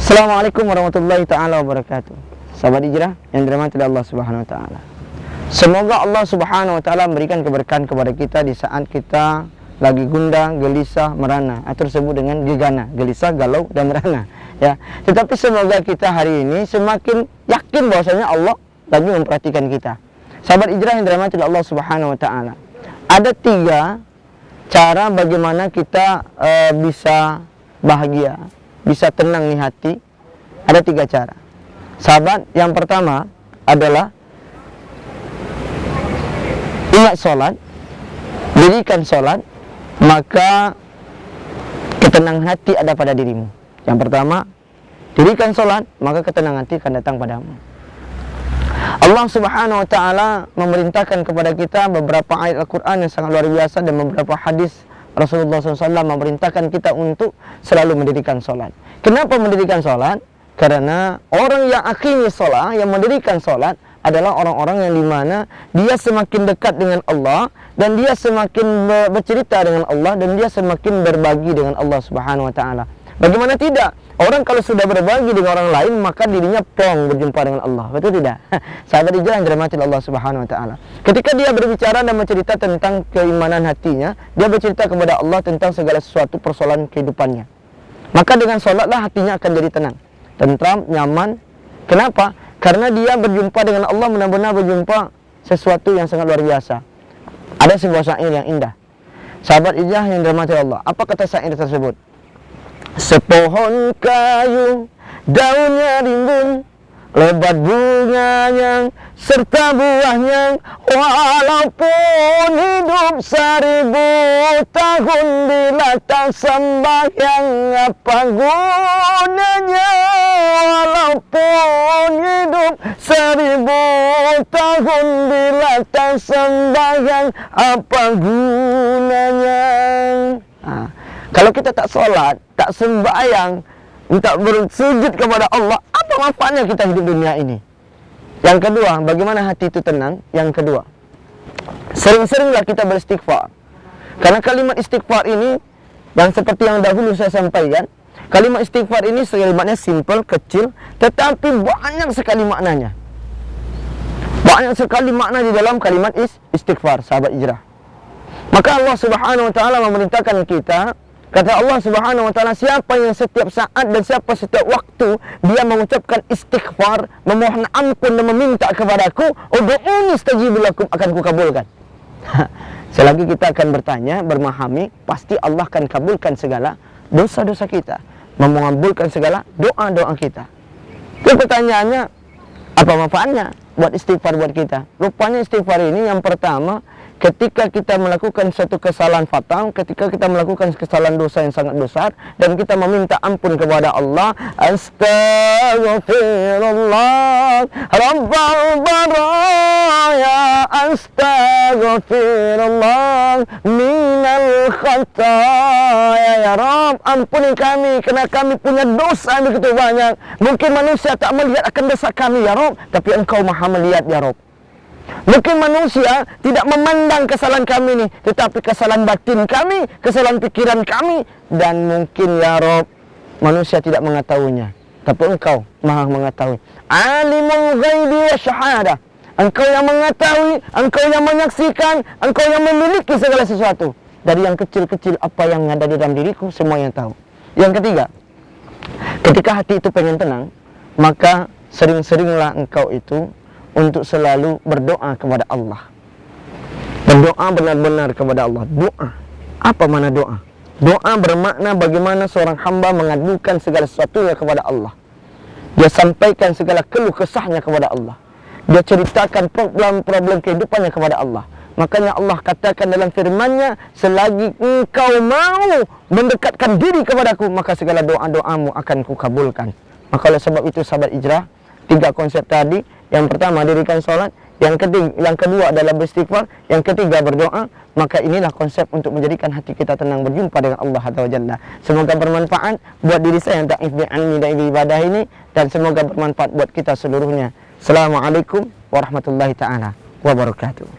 Assalamualaikum warahmatullahi ta'ala wabarakatuh. Sahabat hijrah yang dirahmati oleh Allah Subhanahu wa taala. Semoga Allah Subhanahu wa taala memberikan keberkahan kepada kita di saat kita lagi gundah, gelisah, merana, atau disebut dengan gegana, gelisah, galau dan merana, ya. Tetapi semoga kita hari ini semakin yakin bahwasanya Allah lagi memperhatikan kita. Sahabat hijrah yang dirahmati oleh Allah Subhanahu wa taala. Ada 3 cara bagaimana kita bisa bahagia, bisa tenang di hati. Ada 3 cara. Sahabat, yang pertama adalah ingat solat, dirikan solat, maka ketenangan hati ada pada dirimu. Yang pertama, dirikan solat, maka ketenangan hati akan datang padamu. Allah Subhanahu wa taala memerintahkan kepada kita beberapa ayat Al-Quran yang sangat luar biasa, dan beberapa hadis Rasulullah SAW memerintahkan kita untuk selalu mendirikan solat. Kenapa mendirikan solat? Karena orang yang akhirnya solat, yang mendirikan solat, adalah orang-orang yang dimana dia semakin dekat dengan Allah, dan dia semakin bercerita dengan Allah, dan dia semakin berbagi dengan Allah Subhanahu wa taala. Bagaimana tidak? Orang kalau sudah berbagi dengan orang lain, maka dirinya plong berjumpa dengan Allah. Betul tidak? Sahabat hijrah yang dirahmati Allah Subhanahu wa taala. Ketika dia berbicara dan bercerita tentang keimanan hatinya, dia bercerita kepada Allah tentang segala sesuatu persoalan kehidupannya. Maka dengan solatlah hatinya akan jadi tenang, tentram, nyaman. Kenapa? Karena dia berjumpa dengan Allah, benar-benar berjumpa sesuatu yang sangat luar biasa. Ada sebuah syair yang indah. Sahabat hijrah yang dirahmati Allah. Apa kata syair tersebut? Sepohon kayu, daunnya rimbun, lebat bunganya, serta buahnya, walaupun hidup 1000 tahun, bila tak sembahyang apa gunanya? Walaupun hidup 1000 tahun, bila tak sembahyang apa gunanya? Kalau kita tak solat, tak sembahyang, tak bersujud kepada Allah, apa manfaatnya kita hidup dunia ini? Yang kedua, bagaimana hati itu tenang? Yang kedua, sering-seringlah kita beristighfar. Karena kalimat istighfar ini, yang seperti yang dahulu saya sampaikan, kalimat istighfar ini kalimatnya simple, kecil, tetapi banyak sekali maknanya. Banyak sekali makna di dalam kalimat istighfar, sahabat hijrah. Maka Allah Subhanahu wa taala memerintahkan kita. Kata Allah Subhanahu wa taala, siapa yang setiap saat dan siapa setiap waktu dia mengucapkan istighfar, memohon ampun dan meminta kepadaku, ud'uni astajib lakum, akan kukabulkan. Selagi kita akan bertanya, bermahami, pasti Allah akan kabulkan segala dosa-dosa kita, mengabulkan segala doa-doa kita. Jadi pertanyaannya, apa manfaatnya buat istighfar buat kita? Rupanya istighfar ini yang pertama, ketika kita melakukan suatu kesalahan fatal, ketika kita melakukan kesalahan dosa yang sangat besar, dan kita meminta ampun kepada Allah, astaghfirullah rabbal baraya, astaghfirullah minal khataya, ya Rabb, ampuni kami karena kami punya dosa yang begitu banyak. Mungkin manusia tak melihat akan dosa kami, ya Rabb, tapi Engkau Maha melihat, ya Rabb. Mungkin manusia tidak memandang kesalahan kami ini, tetapi kesalahan batin kami, kesalahan pikiran kami, dan mungkin, ya Rabb, manusia tidak mengetahuinya, tapi Engkau Maha mengetahui. Alimul ghaibi wa syahadah, Engkau yang mengetahui, Engkau yang menyaksikan, Engkau yang memiliki segala sesuatu. Dari yang kecil-kecil apa yang ada di dalam diriku, semua yang tahu. Yang ketiga, ketika hati itu pengen tenang, maka sering-seringlah engkau itu untuk selalu berdoa kepada Allah. Berdoa benar-benar kepada Allah. Doa. Apa mana doa? Doa bermakna bagaimana seorang hamba mengadukan segala sesuatunya kepada Allah. Dia sampaikan segala keluh kesahnya kepada Allah. Dia ceritakan problem-problem kehidupannya kepada Allah. Makanya Allah katakan dalam firman-Nya, selagi engkau mau mendekatkan diri kepadaku, maka segala doa-doamu akan kukabulkan. Maka oleh sebab itu, sahabat hijrah, 3 konsep tadi. Yang pertama, dirikan solat. Yang kedua adalah beristighfar. Yang ketiga, berdoa. Maka inilah konsep untuk menjadikan hati kita tenang berjumpa dengan Allah Azza wa Jalla. Semoga bermanfaat buat diri saya yang taif bi'anni dan ibadah ini, dan semoga bermanfaat buat kita seluruhnya. Assalamualaikum warahmatullahi ta'ala wabarakatuh.